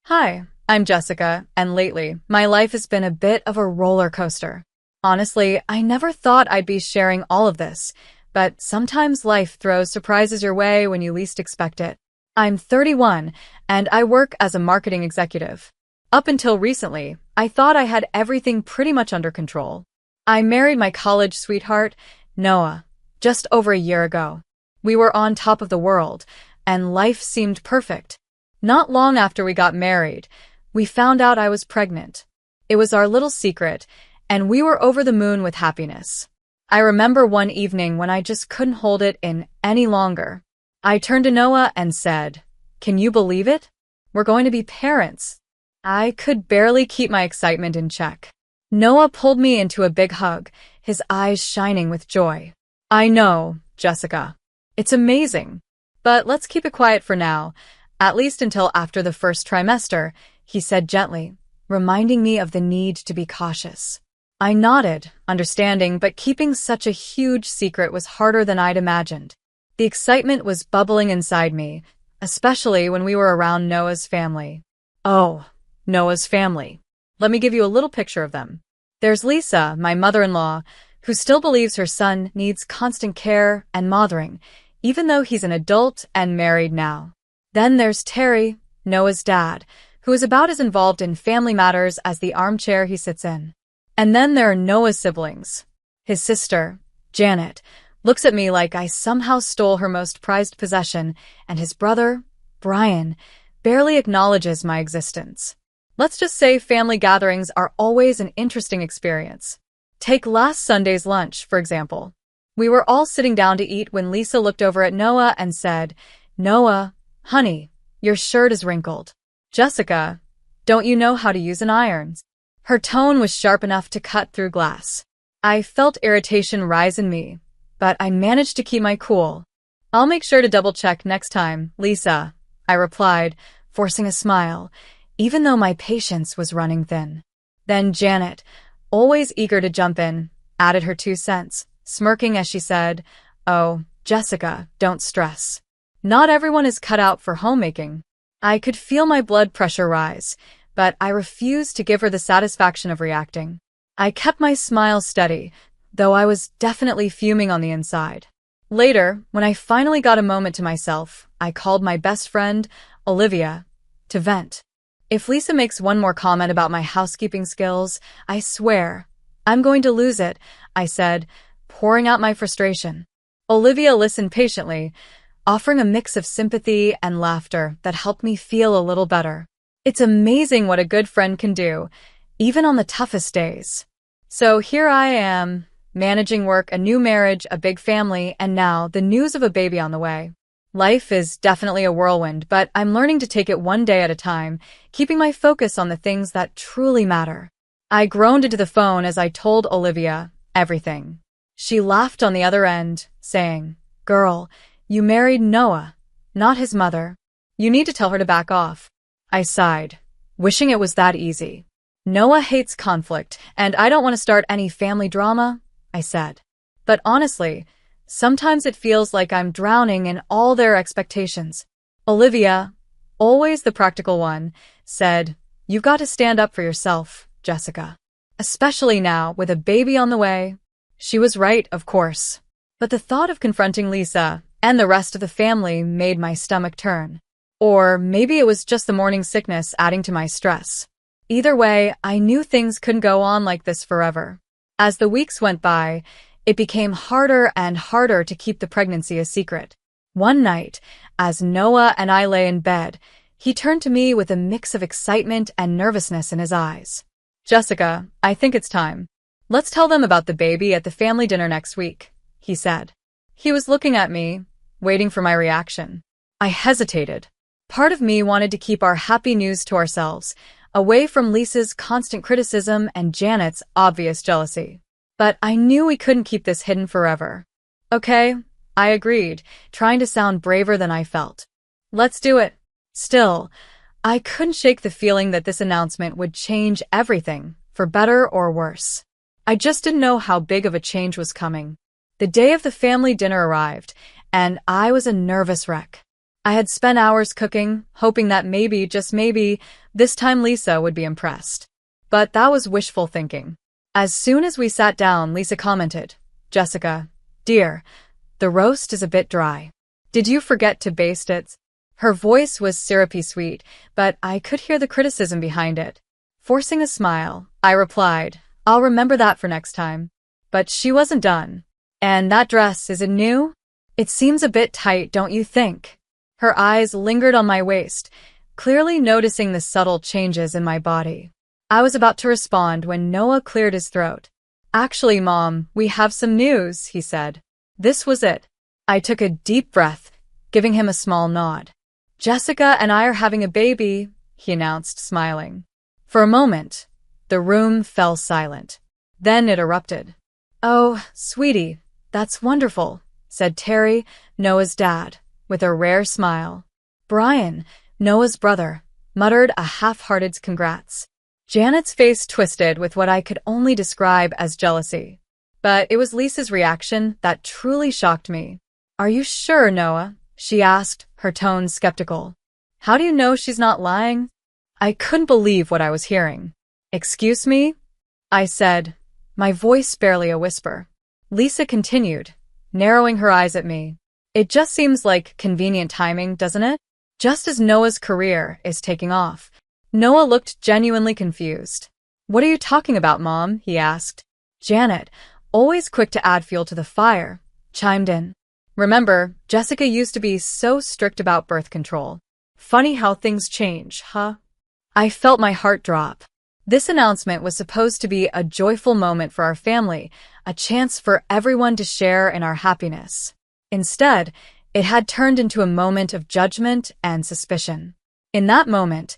Hi, I'm Jessica, and lately, my life has been a bit of a roller coaster. Honestly, I never thought I'd be sharing all of this, but sometimes life throws surprises your way when you least expect it. I'm 31, and I work as a marketing executive. Up until recently, I thought I had everything pretty much under control. I married my college sweetheart, Noah, just over a year ago. We were on top of the world, and life seemed perfect. Not long after we got married, we found out I was pregnant. It was our little secret, and we were over the moon with happiness. I remember one evening when I just couldn't hold it in any longer. I turned to Noah and said, "Can you believe it? We're going to be parents." I could barely keep my excitement in check. Noah pulled me into a big hug, his eyes shining with joy. "I know, Jessica. It's amazing. But let's keep it quiet for now. At least until after the first trimester," he said gently, reminding me of the need to be cautious. I nodded, understanding, but keeping such a huge secret was harder than I'd imagined. The excitement was bubbling inside me, especially when we were around Noah's family. Oh, Noah's family. Let me give you a little picture of them. There's Lisa, my mother-in-law, who still believes her son needs constant care and mothering, even though he's an adult and married now. Then there's Terry, Noah's dad, who is about as involved in family matters as the armchair he sits in. And then there are Noah's siblings. His sister, Janet, looks at me like I somehow stole her most prized possession, and his brother, Brian, barely acknowledges my existence. Let's just say family gatherings are always an interesting experience. Take last Sunday's lunch, for example. We were all sitting down to eat when Lisa looked over at Noah and said, "Noah, honey, your shirt is wrinkled. Jessica, don't you know how to use an iron?" Her tone was sharp enough to cut through glass. I felt irritation rise in me, but I managed to keep my cool. "I'll make sure to double-check next time, Lisa," I replied, forcing a smile, even though my patience was running thin. Then Janet, always eager to jump in, added her 2 cents, smirking as she said, "Oh, Jessica, don't stress. Not everyone is cut out for homemaking." I could feel my blood pressure rise, but I refused to give her the satisfaction of reacting. I kept my smile steady, though I was definitely fuming on the inside. Later, when I finally got a moment to myself, I called my best friend, Olivia, to vent. "If Lisa makes one more comment about my housekeeping skills, I swear, I'm going to lose it," I said, pouring out my frustration. Olivia listened patiently, offering a mix of sympathy and laughter that helped me feel a little better. It's amazing what a good friend can do, even on the toughest days. So here I am, managing work, a new marriage, a big family, and now the news of a baby on the way. Life is definitely a whirlwind, but I'm learning to take it one day at a time, keeping my focus on the things that truly matter. I groaned into the phone as I told Olivia everything. She laughed on the other end, saying, "Girl, you married Noah, not his mother. You need to tell her to back off." I sighed, wishing it was that easy. "Noah hates conflict, and I don't want to start any family drama," I said. But honestly, sometimes it feels like I'm drowning in all their expectations. Olivia, always the practical one, said, "You've got to stand up for yourself, Jessica. Especially now, with a baby on the way." She was right, of course. But the thought of confronting Lisa and the rest of the family made my stomach turn. Or maybe it was just the morning sickness adding to my stress. Either way, I knew things couldn't go on like this forever. As the weeks went by, it became harder and harder to keep the pregnancy a secret. One night, as Noah and I lay in bed, he turned to me with a mix of excitement and nervousness in his eyes. "Jessica, I think it's time. Let's tell them about the baby at the family dinner next week," he said. He was looking at me, waiting for my reaction. I hesitated. Part of me wanted to keep our happy news to ourselves, away from Lisa's constant criticism and Janet's obvious jealousy. But I knew we couldn't keep this hidden forever. "Okay," I agreed, trying to sound braver than I felt. "Let's do it." Still, I couldn't shake the feeling that this announcement would change everything, for better or worse. I just didn't know how big of a change was coming. The day of the family dinner arrived, and I was a nervous wreck. I had spent hours cooking, hoping that maybe, just maybe, this time Lisa would be impressed. But that was wishful thinking. As soon as we sat down, Lisa commented, "Jessica, dear, the roast is a bit dry. Did you forget to baste it?" Her voice was syrupy sweet, but I could hear the criticism behind it. Forcing a smile, I replied, "I'll remember that for next time." But she wasn't done. "And that dress, is it new? It seems a bit tight, don't you think?" Her eyes lingered on my waist, clearly noticing the subtle changes in my body. I was about to respond when Noah cleared his throat. "Actually, Mom, we have some news," he said. This was it. I took a deep breath, giving him a small nod. "Jessica and I are having a baby," he announced, smiling. For a moment, the room fell silent. Then it erupted. "Oh, sweetie, that's wonderful," said Terry, Noah's dad, with a rare smile. Brian, Noah's brother, muttered a half-hearted congrats. Janet's face twisted with what I could only describe as jealousy. But it was Lisa's reaction that truly shocked me. "Are you sure, Noah?" she asked, her tone skeptical. "How do you know she's not lying?" I couldn't believe what I was hearing. "Excuse me?" I said, my voice barely a whisper. Lisa continued, narrowing her eyes at me. "It just seems like convenient timing, doesn't it? Just as Noah's career is taking off." Noah looked genuinely confused. "What are you talking about, Mom?" he asked. Janet, always quick to add fuel to the fire, chimed in. "Remember, Jessica used to be so strict about birth control. Funny how things change, huh?" I felt my heart drop. This announcement was supposed to be a joyful moment for our family, a chance for everyone to share in our happiness. Instead, it had turned into a moment of judgment and suspicion. In that moment,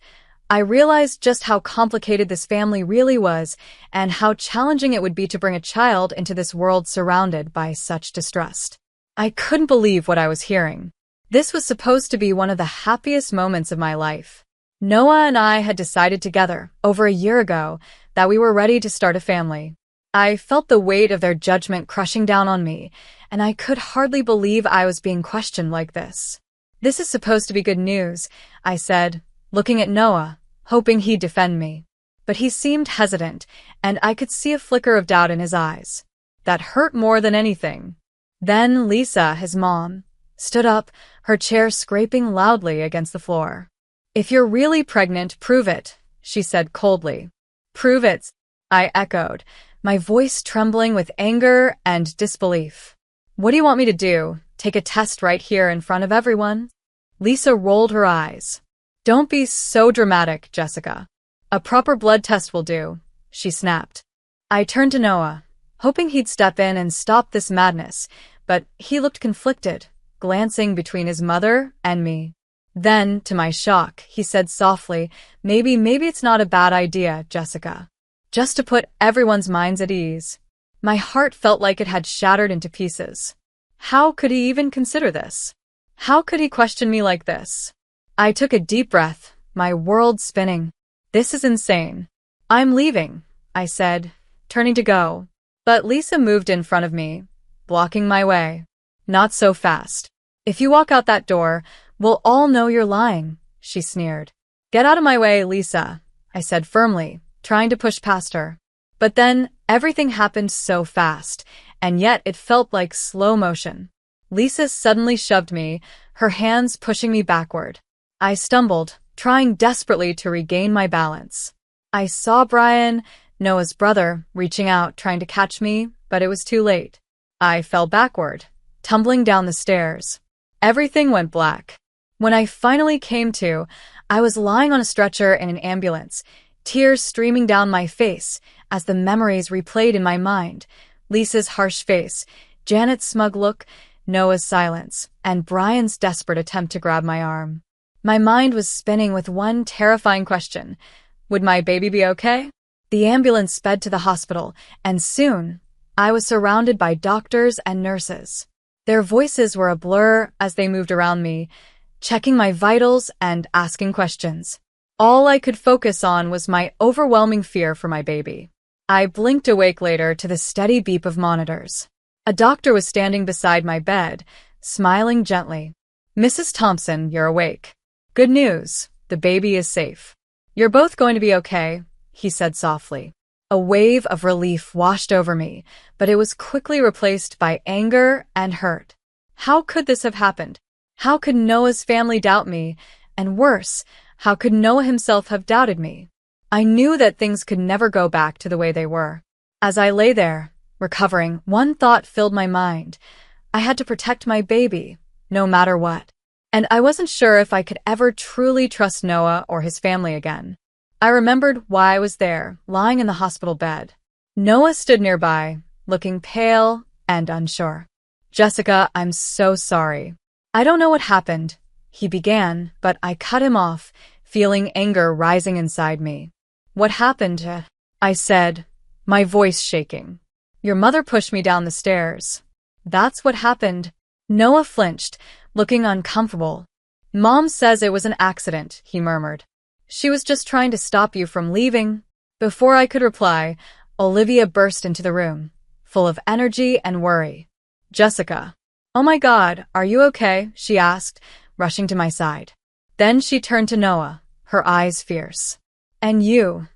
I realized just how complicated this family really was and how challenging it would be to bring a child into this world surrounded by such distrust. I couldn't believe what I was hearing. This was supposed to be one of the happiest moments of my life. Noah and I had decided together, over a year ago, that we were ready to start a family. I felt the weight of their judgment crushing down on me, and I could hardly believe I was being questioned like this. "This is supposed to be good news," I said, looking at Noah, hoping he'd defend me. But he seemed hesitant, and I could see a flicker of doubt in his eyes. That hurt more than anything. Then Lisa, his mom, stood up, her chair scraping loudly against the floor. "If you're really pregnant, prove it," she said coldly. "Prove it," I echoed, my voice trembling with anger and disbelief. "What do you want me to do? Take a test right here in front of everyone?" Lisa rolled her eyes. "Don't be so dramatic, Jessica. A proper blood test will do," she snapped. I turned to Noah, hoping he'd step in and stop this madness, but he looked conflicted, glancing between his mother and me. Then, to my shock, he said softly, maybe it's not a bad idea, Jessica. Just to put everyone's minds at ease." My heart felt like it had shattered into pieces. How could he even consider this? How could he question me like this? I took a deep breath, my world spinning. "This is insane. I'm leaving," I said, turning to go. But Lisa moved in front of me, blocking my way. "Not so fast. If you walk out that door, we'll all know you're lying," she sneered. "Get out of my way, Lisa," I said firmly, trying to push past her. But then, everything happened so fast, and yet it felt like slow motion. Lisa suddenly shoved me, her hands pushing me backward. I stumbled, trying desperately to regain my balance. I saw Brian, Noah's brother, reaching out, trying to catch me, but it was too late. I fell backward, tumbling down the stairs. Everything went black. When I finally came to, I was lying on a stretcher in an ambulance, tears streaming down my face as the memories replayed in my mind. Lisa's harsh face, Janet's smug look, Noah's silence, and Brian's desperate attempt to grab my arm. My mind was spinning with one terrifying question. Would my baby be okay? The ambulance sped to the hospital, and soon, I was surrounded by doctors and nurses. Their voices were a blur as they moved around me, checking my vitals and asking questions. All I could focus on was my overwhelming fear for my baby. I blinked awake later to the steady beep of monitors. A doctor was standing beside my bed, smiling gently. Mrs. Thompson, you're awake. Good news. The baby is safe. You're both going to be okay, he said softly. A wave of relief washed over me, but it was quickly replaced by anger and hurt. How could this have happened? How could Noah's family doubt me? And worse, how could Noah himself have doubted me? I knew that things could never go back to the way they were. As I lay there, recovering, one thought filled my mind. I had to protect my baby, no matter what. And I wasn't sure if I could ever truly trust Noah or his family again. I remembered why I was there, lying in the hospital bed. Noah stood nearby, looking pale and unsure. Jessica, I'm so sorry. I don't know what happened, he began, but I cut him off, feeling anger rising inside me. What happened? I said, my voice shaking. Your mother pushed me down the stairs. That's what happened. Noah flinched, looking uncomfortable. Mom says it was an accident, he murmured. She was just trying to stop you from leaving. Before I could reply, Olivia burst into the room, full of energy and worry. Jessica. Oh my God, are you okay? She asked, rushing to my side. Then she turned to Noah, her eyes fierce. And you?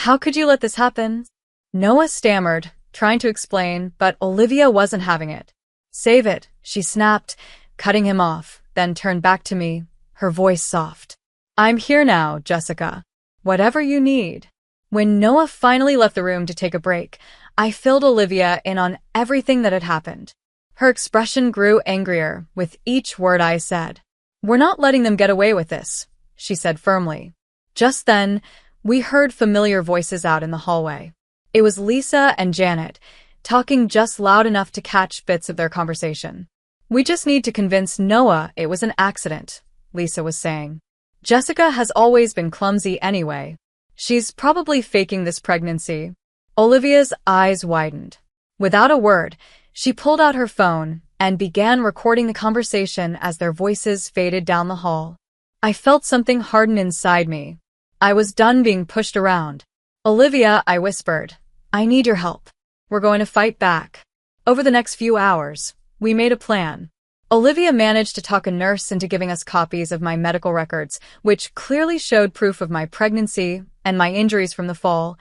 How could you let this happen? Noah stammered, trying to explain, but Olivia wasn't having it. Save it, she snapped, cutting him off, then turned back to me, her voice soft. I'm here now, Jessica. Whatever you need. When Noah finally left the room to take a break, I filled Olivia in on everything that had happened. Her expression grew angrier with each word I said. We're not letting them get away with this, she said firmly. Just then, we heard familiar voices out in the hallway. It was Lisa and Janet, talking just loud enough to catch bits of their conversation. We just need to convince Noah it was an accident, Lisa was saying. Jessica has always been clumsy anyway. She's probably faking this pregnancy. Olivia's eyes widened. Without a word, she pulled out her phone and began recording the conversation as their voices faded down the hall. I felt something harden inside me. I was done being pushed around. Olivia, I whispered, I need your help. We're going to fight back. Over the next few hours, we made a plan. Olivia managed to talk a nurse into giving us copies of my medical records, which clearly showed proof of my pregnancy and my injuries from the fall,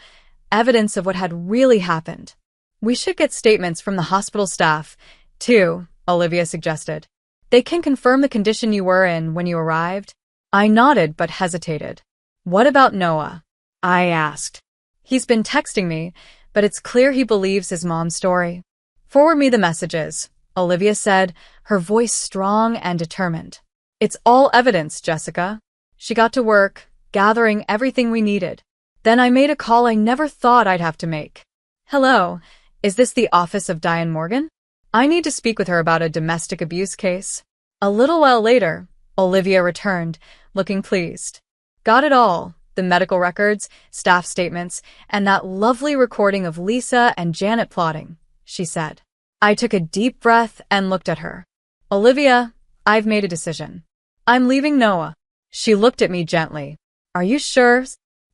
evidence of what had really happened. We should get statements from the hospital staff, too, Olivia suggested. They can confirm the condition you were in when you arrived. I nodded but hesitated. What about Noah? I asked. He's been texting me, but it's clear he believes his mom's story. Forward me the messages, Olivia said, her voice strong and determined. It's all evidence, Jessica. She got to work, gathering everything we needed. Then I made a call I never thought I'd have to make. Hello, is this the office of Diane Morgan? I need to speak with her about a domestic abuse case. A little while later, Olivia returned, looking pleased. Got it all, the medical records, staff statements, and that lovely recording of Lisa and Janet plotting, she said. I took a deep breath and looked at her. Olivia, I've made a decision. I'm leaving Noah. She looked at me gently. Are you sure?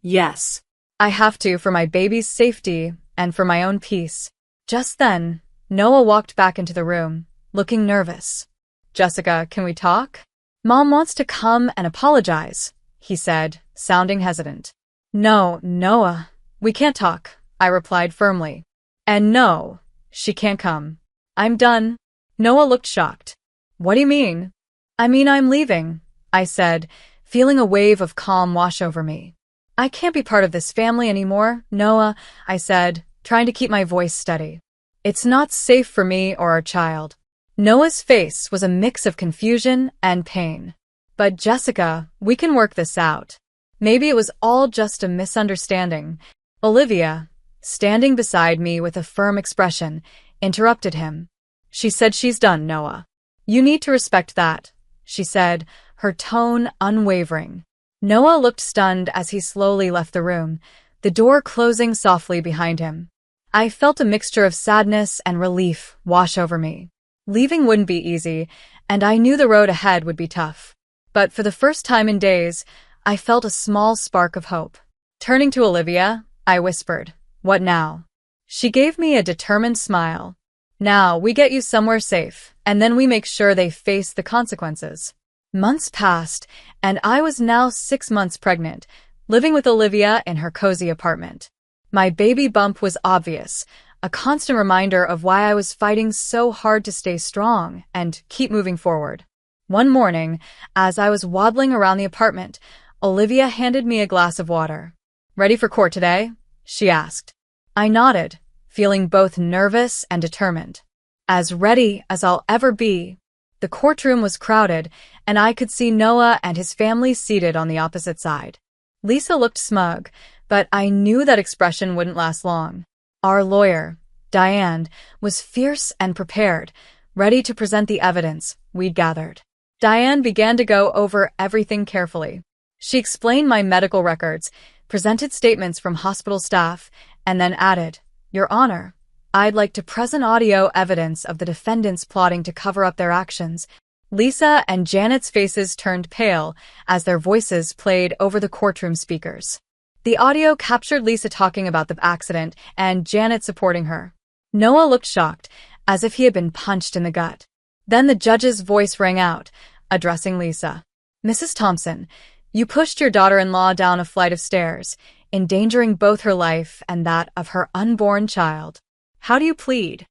Yes. I have to for my baby's safety and for my own peace. Just then, Noah walked back into the room, looking nervous. Jessica, can we talk? Mom wants to come and apologize, he said, sounding hesitant. No, Noah, we can't talk, I replied firmly. And no, she can't come. I'm done. Noah looked shocked. What do you mean? I mean I'm leaving, I said, feeling a wave of calm wash over me. I can't be part of this family anymore, Noah, I said, trying to keep my voice steady. It's not safe for me or our child. Noah's face was a mix of confusion and pain. But Jessica, we can work this out. Maybe it was all just a misunderstanding. Olivia, standing beside me with a firm expression, interrupted him. She said she's done, Noah. You need to respect that, she said, her tone unwavering. Noah looked stunned as he slowly left the room, the door closing softly behind him. I felt a mixture of sadness and relief wash over me. Leaving wouldn't be easy, and I knew the road ahead would be tough. But for the first time in days, I felt a small spark of hope. Turning to Olivia, I whispered, "What now?" She gave me a determined smile. "Now we get you somewhere safe, and then we make sure they face the consequences." Months passed, and I was now 6 months pregnant, living with Olivia in her cozy apartment. My baby bump was obvious, a constant reminder of why I was fighting so hard to stay strong and keep moving forward. One morning, as I was waddling around the apartment, Olivia handed me a glass of water. "Ready for court today?" she asked. I nodded, feeling both nervous and determined. As ready as I'll ever be. The courtroom was crowded, and I could see Noah and his family seated on the opposite side. Lisa looked smug, but I knew that expression wouldn't last long. Our lawyer, Diane, was fierce and prepared, ready to present the evidence we'd gathered. Diane began to go over everything carefully. She explained my medical records, presented statements from hospital staff, and then added, "Your Honor, I'd like to present audio evidence of the defendants plotting to cover up their actions." Lisa and Janet's faces turned pale as their voices played over the courtroom speakers. The audio captured Lisa talking about the accident and Janet supporting her. Noah looked shocked, as if he had been punched in the gut. Then the judge's voice rang out, addressing Lisa. "Mrs. Thompson, you pushed your daughter-in-law down a flight of stairs, endangering both her life and that of her unborn child. How do you plead?"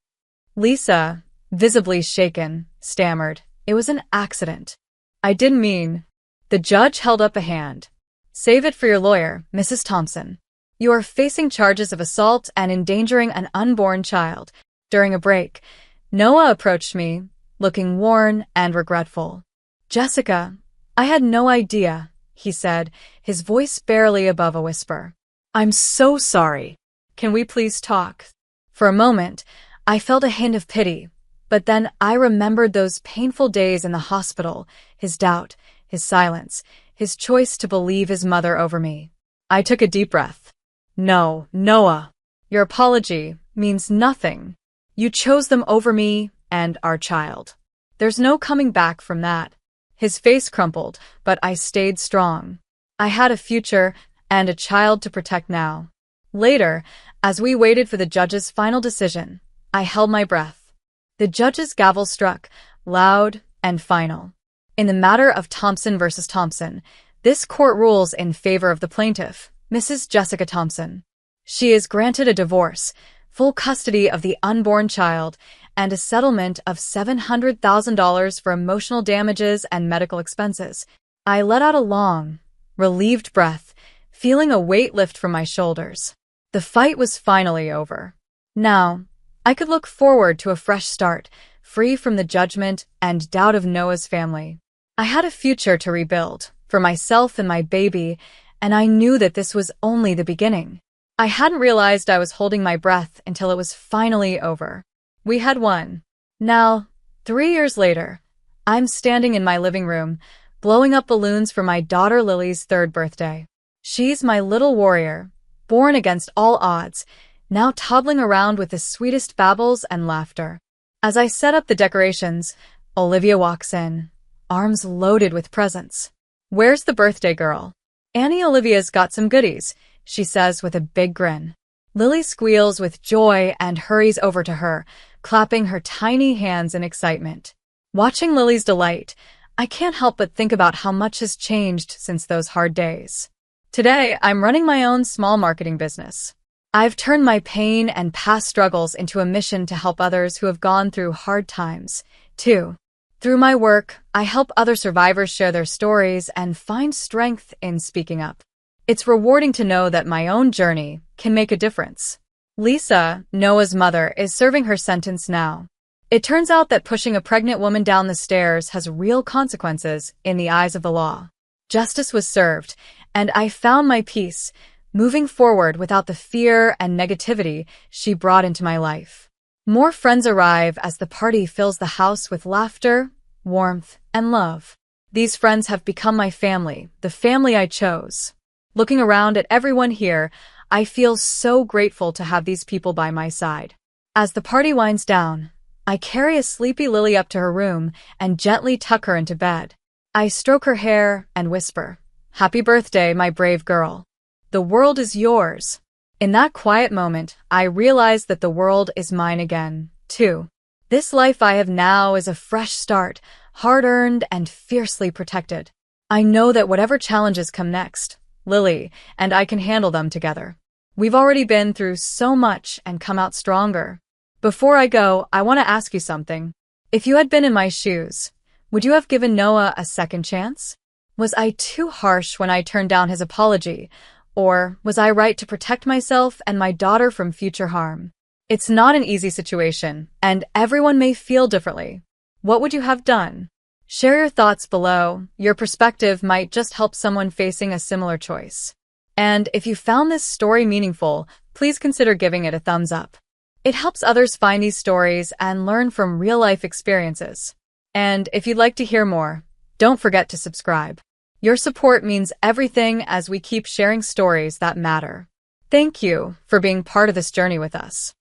Lisa, visibly shaken, stammered, "It was an accident. I didn't mean." The judge held up a hand. "Save it for your lawyer, Mrs. Thompson. You are facing charges of assault and endangering an unborn child." During a break, Noah approached me, looking worn and regretful. "Jessica, I had no idea," he said, his voice barely above a whisper. "I'm so sorry. Can we please talk?" For a moment, I felt a hint of pity, but then I remembered those painful days in the hospital, his doubt, his silence, his choice to believe his mother over me. I took a deep breath. "No, Noah, your apology means nothing. You chose them over me and our child. There's no coming back from that." His face crumpled, but I stayed strong. I had a future and a child to protect now. Later, as we waited for the judge's final decision, I held my breath. The judge's gavel struck, loud and final. In the matter of Thompson versus Thompson, this court rules in favor of the plaintiff, Mrs. Jessica Thompson. She is granted a divorce, full custody of the unborn child, and a settlement of $700,000 for emotional damages and medical expenses. I let out a long, relieved breath, feeling a weight lift from my shoulders. The fight was finally over. Now, I could look forward to a fresh start, free from the judgment and doubt of Noah's family. I had a future to rebuild, for myself and my baby, and I knew that this was only the beginning. I hadn't realized I was holding my breath until it was finally over. We had won. Now, 3 years later, I'm standing in my living room, blowing up balloons for my daughter Lily's 3rd birthday. She's my little warrior, born against all odds, now toddling around with the sweetest babbles and laughter. As I set up the decorations, Olivia walks in, arms loaded with presents. "Where's the birthday girl?" "Annie Olivia's got some goodies," she says with a big grin. Lily squeals with joy and hurries over to her, clapping her tiny hands in excitement. Watching Lily's delight, I can't help but think about how much has changed since those hard days. Today, I'm running my own small marketing business. I've turned my pain and past struggles into a mission to help others who have gone through hard times, too. Through my work, I help other survivors share their stories and find strength in speaking up. It's rewarding to know that my own journey can make a difference. Lisa, Noah's mother, is serving her sentence now. It turns out that pushing a pregnant woman down the stairs has real consequences in the eyes of the law. Justice was served, and I found my peace, moving forward without the fear and negativity she brought into my life. More friends arrive as the party fills the house with laughter, warmth, and love. These friends have become my family, the family I chose. Looking around at everyone here, I feel so grateful to have these people by my side. As the party winds down, I carry a sleepy Lily up to her room and gently tuck her into bed. I stroke her hair and whisper, "Happy birthday, my brave girl. The world is yours." In that quiet moment, I realize that the world is mine again, too. This life I have now is a fresh start, hard-earned and fiercely protected. I know that whatever challenges come next, Lily and I can handle them together. We've already been through so much and come out stronger. Before I go, I want to ask you something. If you had been in my shoes, would you have given Noah a second chance? Was I too harsh when I turned down his apology, or was I right to protect myself and my daughter from future harm? It's not an easy situation, and everyone may feel differently. What would you have done? Share your thoughts below. Your perspective might just help someone facing a similar choice. And if you found this story meaningful, please consider giving it a thumbs up. It helps others find these stories and learn from real-life experiences. And if you'd like to hear more, don't forget to subscribe. Your support means everything as we keep sharing stories that matter. Thank you for being part of this journey with us.